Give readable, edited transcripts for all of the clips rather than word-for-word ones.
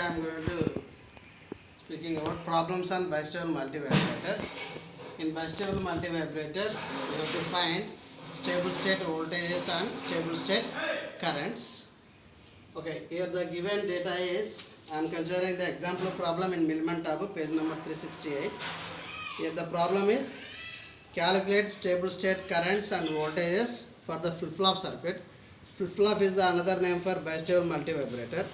I am going to speaking about problems on bistable multivibrator. In bistable multivibrator, you have to find stable state voltages and stable state currents. Okay, here the given data is, I am considering the example problem in Millman Tabu, page number 368. Here the problem is calculate stable state currents and voltages for the flip-flop circuit. Flip-flop is another name for bistable multivibrator,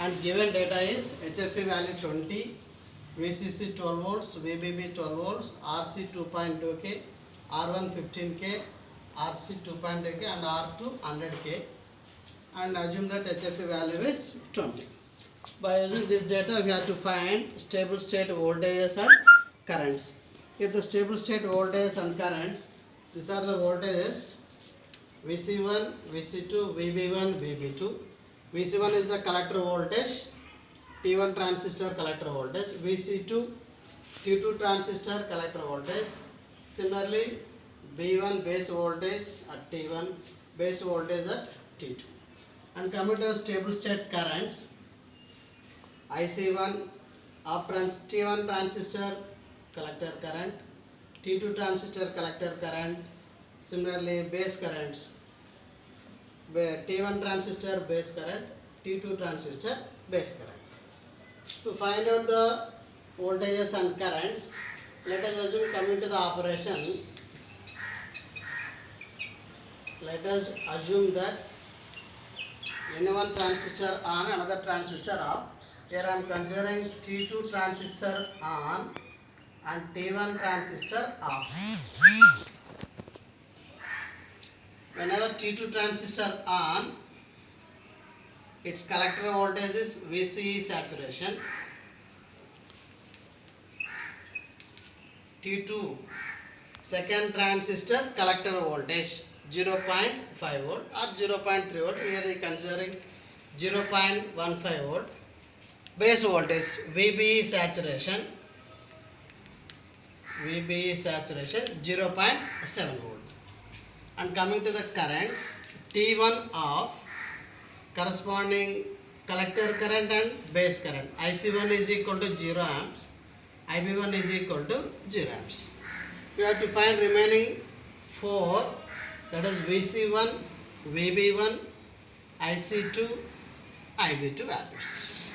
and given data is HFE value 20, VCC 12 volts, VBB 12 volts, RC 2.2K, R1 15K, RC 2.2K and R2 100K, and assume that HFE value is 20. By using this data we have to find stable state voltages and currents. If the stable state voltages and currents, these are the voltages VC1, VC2, VB1, VB2. VC1 is the collector voltage, T1 transistor collector voltage, VC2 T2 transistor collector voltage. Similarly, B1 base voltage at T1, base voltage at T2. And coming to stable state currents, IC1 of T1 transistor collector current, T2 transistor collector current. Similarly, base currents, T1 transistor base current, T2 transistor base current. To find out the voltages and currents, let us assume, coming to the operation, let us assume that any one transistor on, another transistor off. Here I am considering T2 transistor on and T1 transistor off. Whenever T2 transistor on, its collector voltage is VCE saturation. T2 second transistor collector voltage 0.5 volt or 0.3 volt. Here we are considering 0.15 volt. Base voltage VBE saturation 0.7 volt. And coming to the currents, T1 off, corresponding collector current and base current. IC1 is equal to 0 amps, IB1 is equal to 0 amps. We have to find remaining 4, that is VC1, VB1, IC2, IB2 values.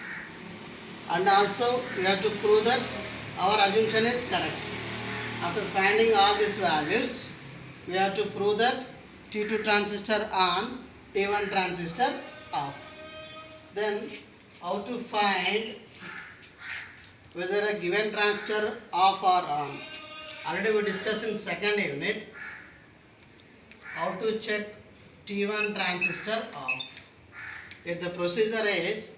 And also we have to prove that our assumption is correct. After finding all these values, we have to prove that T2 transistor on, T1 transistor off. Then how to find whether a given transistor off or on. Already we discussed in second unit how to check T1 transistor off. If the procedure is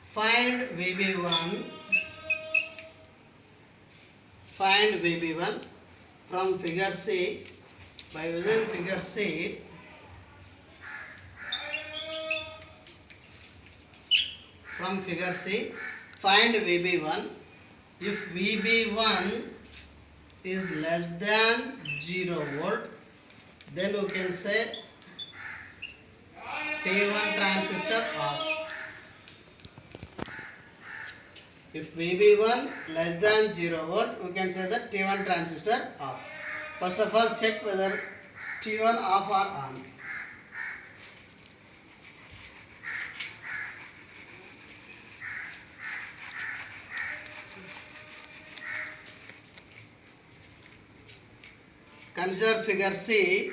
find VB1 from figure C. By using figure C, from figure C, find VB1. If VB1 is less than 0 volt, then we can say T1 transistor off. If VB1 less than 0 volt, we can say that T1 transistor off. First of all, check whether T1 off or on. Consider figure C.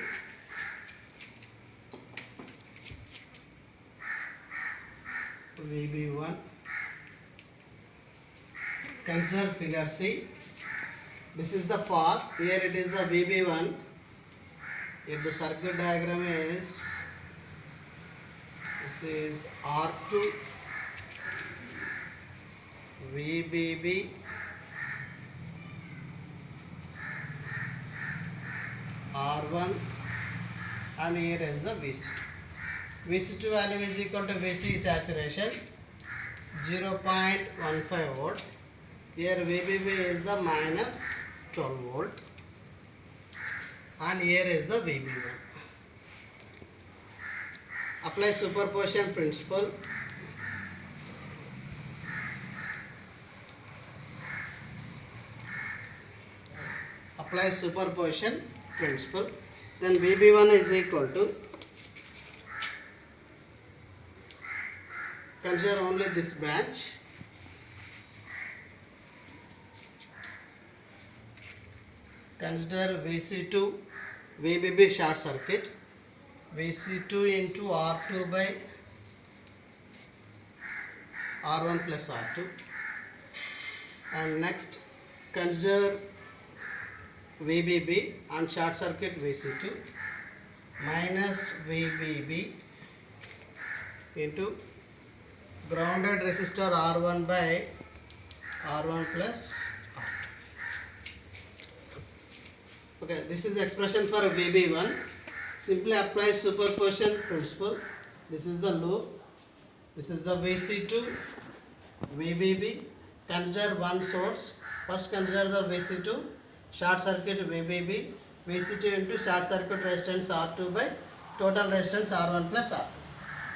VB1. Consider figure C. This is the path. Here it is the VB1. If the circuit diagram is, this is R2, VBB, R1, and here is the VC2. VC2 value is equal to VC saturation 0.15 volt. Here VBB is the minus 12 volt, and here is the VB1. Apply superposition principle. apply superposition principle. Then VB1 is equal to, consider only this branch. Consider VC2, VBB short circuit, VC2 into R2 by R1 plus R2. And next, consider VBB and short circuit VC2 minus VBB into grounded resistor R1 by R1 plus R2. Okay, this is expression for VB1. Simply apply superposition principle. This is the loop. This is the VC2, VBB. Consider one source. First consider the VC2, short circuit VBB, VC2 into short circuit resistance R2 by total resistance R1 plus R2.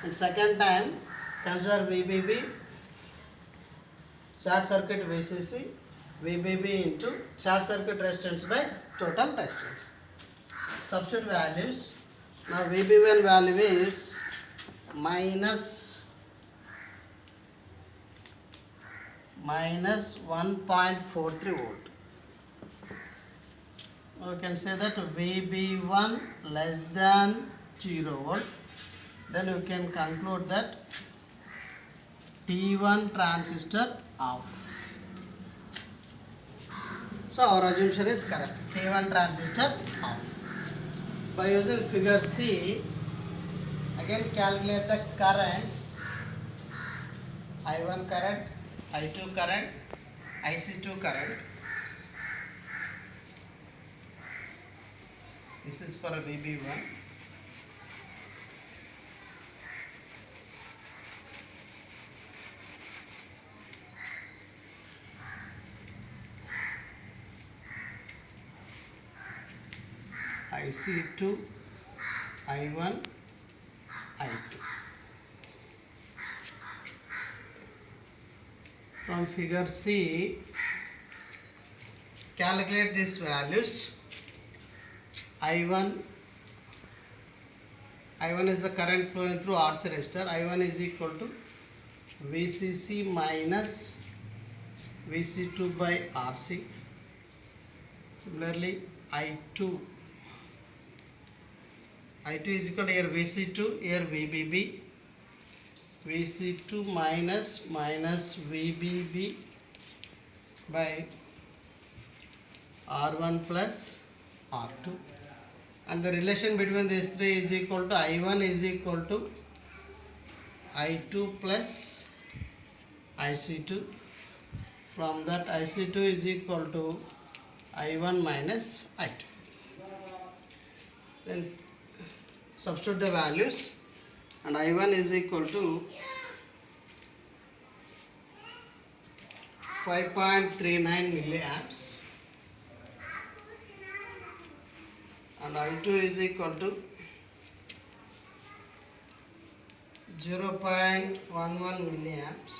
And second time consider VBB, short circuit VCC, VBB into short circuit resistance by total resistance. Substitute values. Now VB1 value is minus 1.43 volt. We can say that VB1 less than 0 volt. Then we can conclude that T1 transistor off. So our assumption is correct. T1 transistor off. By using figure C, again calculate the currents. I1 current, I2 current, IC2 current. This is for a VB1. IC2, I1, I2. From figure C, calculate these values. I1 is the current flowing through RC resistor. I1 is equal to VCC minus VC2 by RC. Similarly, I2 is equal to here VC2, here VBB, VC2 minus VBB by R1 plus R2, and the relation between these three is equal to I1 is equal to I2 plus IC2. From that, IC2 is equal to I1 minus I2. Then substitute the values, and I1 is equal to 5.39 milliamps, and I2 is equal to 0.11 milliamps.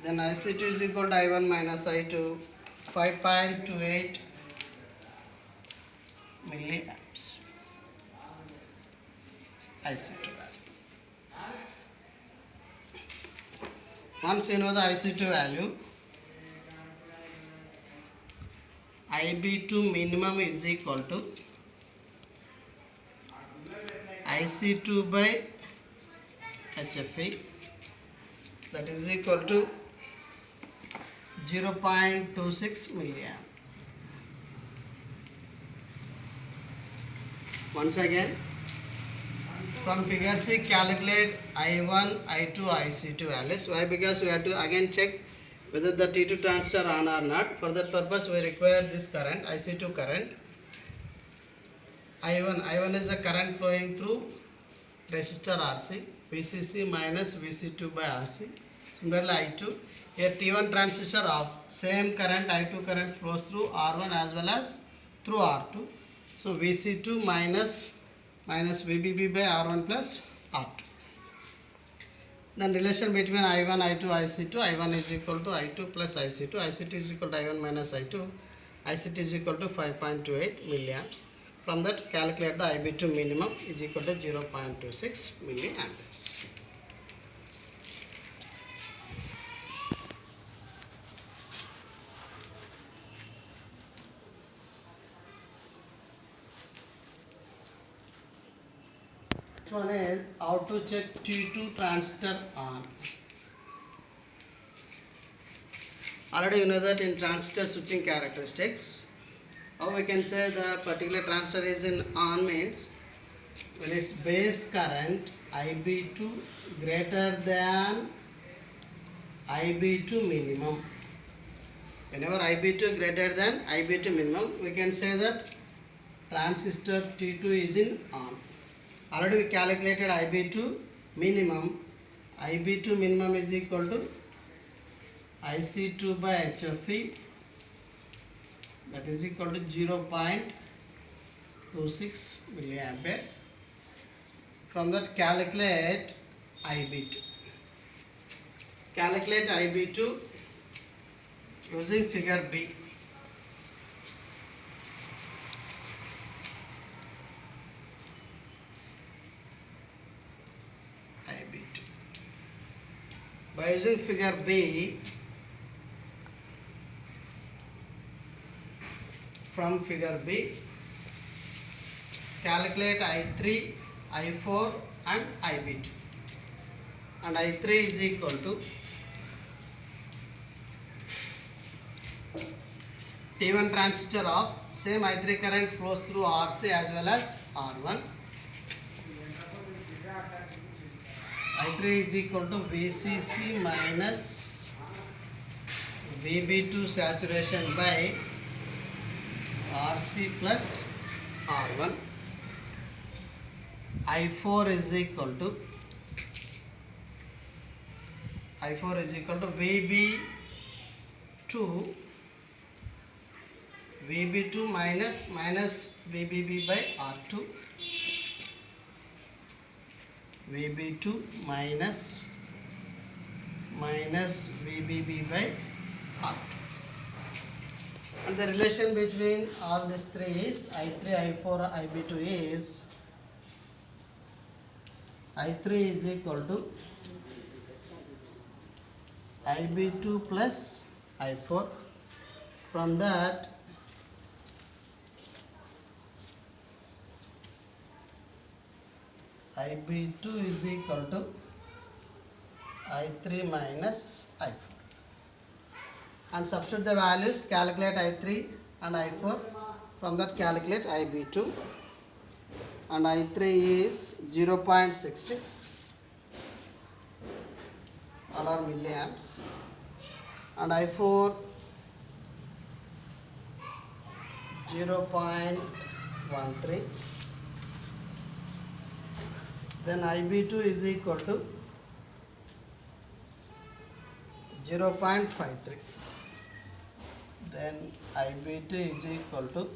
Then IC2 is equal to I1 minus I2, 5.28 milliamps. IC2 value. Once you know the IC2 value, IB2 minimum is equal to IC2 by HFE, that is equal to 0.26 milliamp. Once again, from figure C, calculate I1, I2, IC2 values. Why? Because we have to again check whether the T2 transistor on or not. For that purpose, we require this current, IC2 current. I1 is the current flowing through resistor RC, VCC minus VC2 by RC. Similarly, I2, here T1 transistor off, same current I2 current flows through R1 as well as through R2. So VC2 minus VBB by R1 plus R2. Then relation between I1, I2, IC2, I1 is equal to I2 plus IC2, IC2 is equal to I1 minus I2. IC2 is equal to 5.28 milliamps. From that, calculate the IB2 minimum is equal to 0.26 milliamperes. Next one is how to check T2 transistor on. Already you know that in transistor switching characteristics, how we can say the particular transistor is in on means when its base current IB2 greater than IB2 minimum. Whenever IB2 greater than IB2 minimum, we can say that transistor T2 is in on. Already we calculated IB2 minimum. IB2 minimum is equal to IC2 by HFE, that is equal to 0.26 milliamperes. From that, calculate IB2. Calculate IB2 using figure B. IB2. By using figure B, from figure B, calculate I3, I4 and IB2. And I3 is equal to T1 transistor of same I3 current flows through RC as well as R1. I3 is equal to VCC minus VB2 saturation by RC plus R1. I4 is equal to VB2 minus VBB by R2. VB2 minus VBB by R2. And the relation between all these three is I3, I4, IB2 is I3 is equal to IB2 plus I4. From that, IB2 is equal to I3 minus I4. And substitute the values, calculate I3 and I4. From that, calculate IB2. And I3 is 0.66 all are milliamps. And I4 0.13. Then IB2 is equal to 0.53. Then IB2 is equal to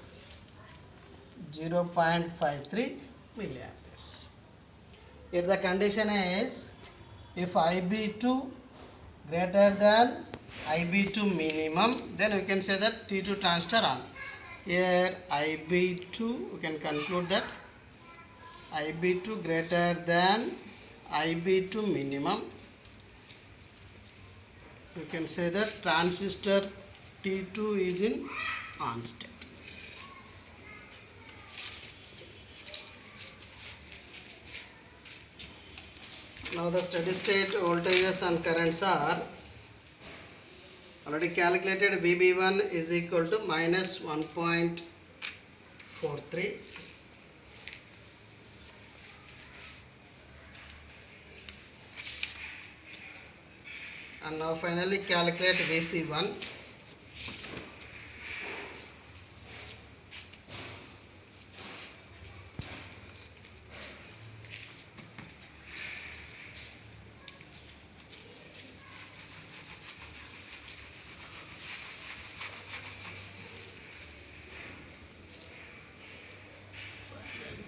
0.53 milliamperes. If the condition is if IB2 greater than IB2 minimum, then we can say that T2 transistor on. Here IB2, we can conclude that IB2 greater than IB2 minimum. We can say that transistor T2 is in on state. Now the steady state voltages and currents are already calculated. VB1 is equal to minus 1.43. And now finally calculate VC1.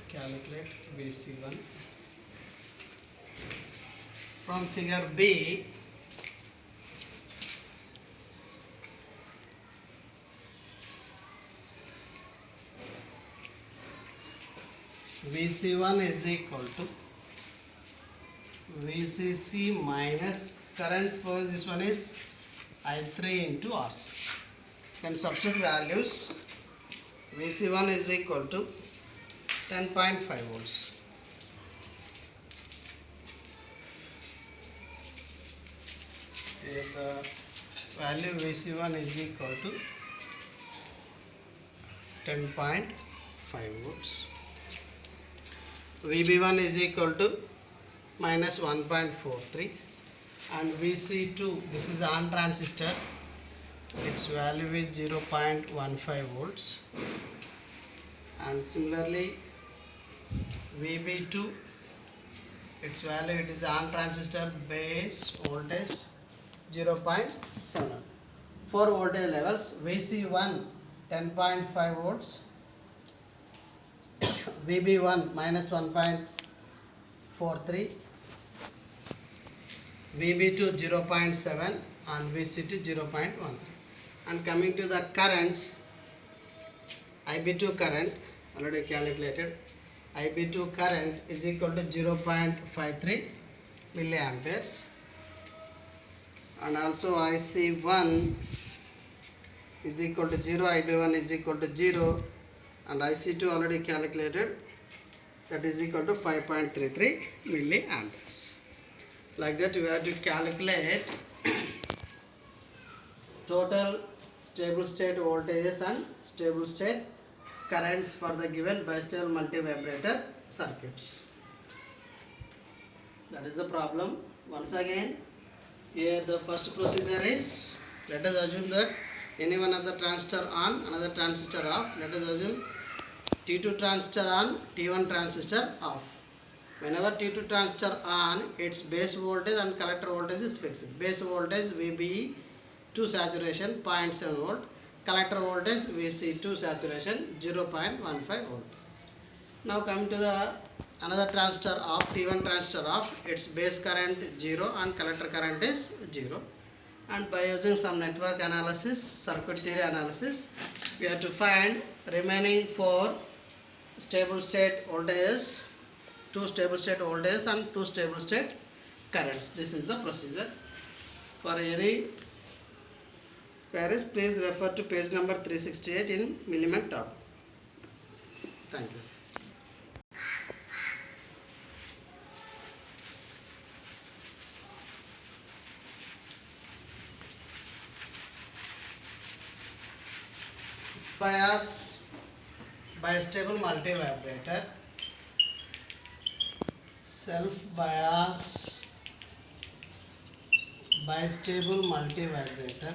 Calculate VC1 from figure B. VC1 is equal to VCC minus current for this one is I3 into RC. Can substitute values. VC1 is equal to 10.5 volts. Here the value VC1 is equal to 10.5 volts. VB1 is equal to minus 1.43, and VC2, this is on transistor, its value is 0.15 volts, and similarly VB2, its value, it is on transistor base voltage 0.7. 4 voltage levels. VC1 10.5 volts, VB1 minus 1.43, VB2 0.7 and VC2 0.1. And coming to the currents, IB2 current already calculated. IB2 current is equal to 0.53 milliamperes, and also IC1 is equal to 0, IB1 is equal to 0, and IC2 already calculated, that is equal to 5.33 milliamperes. Like that, we have to calculate total stable state voltages and stable state currents for the given bistable multivibrator circuits. That is the problem. Once again, here the first procedure is, let us assume that any one of the transistor on, another transistor off. Let us assume T2 transistor on, T1 transistor off. Whenever T2 transistor on, its base voltage and collector voltage is fixed. Base voltage VBE to saturation 0.7 volt, collector voltage VC2 saturation 0.15 volt. Now come to the another transistor off, T1 transistor off, its base current 0 and collector current is 0. And by using some network analysis, circuit theory analysis, we have to find remaining 4 stable state voltages, 2 stable state voltages and 2 stable state currents. This is the procedure. For any queries, please refer to page number 368 in Milliman Top. Thank you. Bias bistable multivibrator, self bias bistable multivibrator,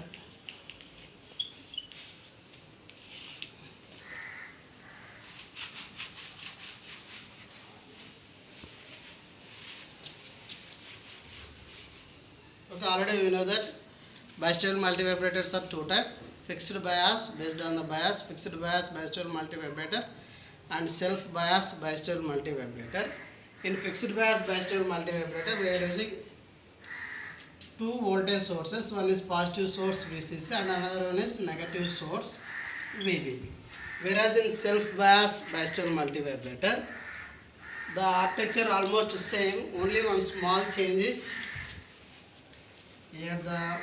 okay, already we know that bistable multivibrators are 2 types. Fixed bias based on the bias, fixed bias bistable multivibrator, and self bias bistable multivibrator. In fixed bias bistable multivibrator, we are using 2 voltage sources. One is positive source VCC and another one is negative source VBB. Whereas in self bias bistable multivibrator, the architecture almost same, only one small change is here the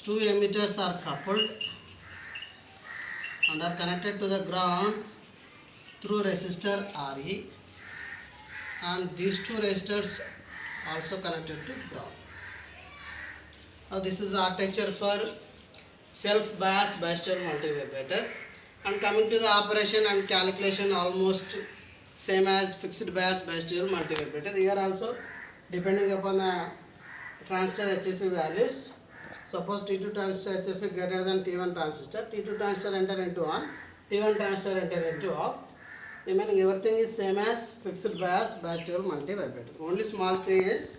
2 emitters are coupled and are connected to the ground through resistor RE, and these 2 resistors also connected to ground. Now this is the architecture for self bias bistable multivibrator. And coming to the operation and calculation, almost same as fixed bias bistable multivibrator. Here also, depending upon the transistor HFE values, suppose T2 transistor HFE greater than T1 transistor, T2 transistor enter into on, T1 transistor enter into off. Remaining everything is same as fixed bias bistable multivibrator. Only small thing is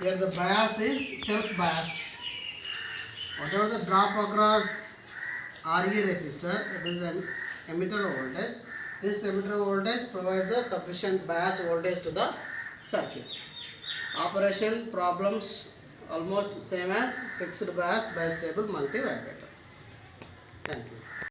here the bias is self bias. Whatever the drop across RE resistor, it is an emitter voltage. This emitter voltage provides the sufficient bias voltage to the circuit. Operation problems almost same as fixed bias bistable multivibrator. Thank you.